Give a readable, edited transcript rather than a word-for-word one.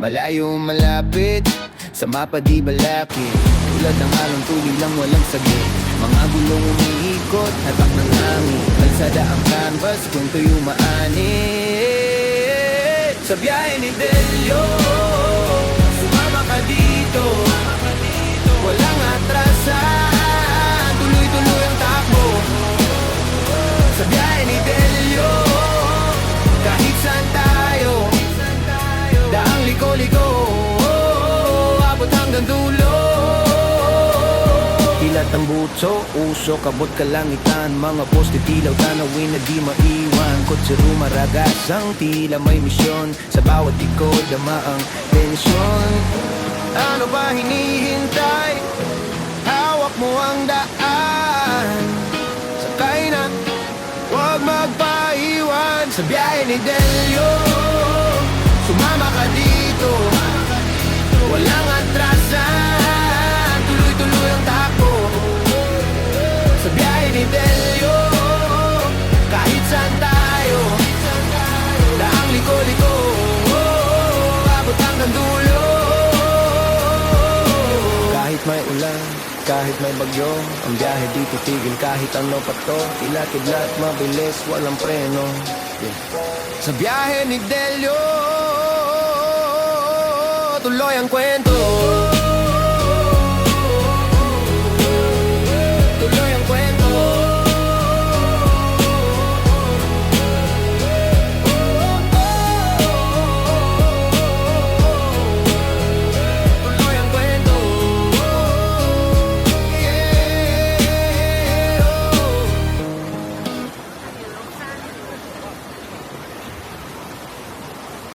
Malayo malapit, sa mapa di balakid. Tulad ng alon tuloy lang walang saglit. Mga gulong umiikot, hatak ng hangin. Kalsada ang canvas, kwento yung maanit. Sa biyahe ni Delio, sumama ka dito. Walang atrasan, tuloy-tuloy ang takbo. Sa biyahe ni Delio, kahit saan tayo, daang liko-liko, abot hanggang dulo. Kilat ang butso, usok, abot kalangitan. Mga poste tilaw, tanawin na di maiwan. Kotse rumaragas, ang tila may misyon. Sa bawat ikot, dama ang tensyon. Ano ba hinihintay? Hawak mo ang daan. Sakay na, huwag magpaiwan. Sa biyahe ni Delio, sumama ka dito. Walang atrasan, tuloy-tuloy ang takbo. Sa biyahe ni Delio, kahit saan tayo, daang liko-liko, abot hanggang dulo. Kahit may ulan, kahit may bagyo, ang biyahe di titigil kahit ano pa to. Kidlat, mabilis, walang preno. Sa biyahe ni Delio, tuloy ang kwento.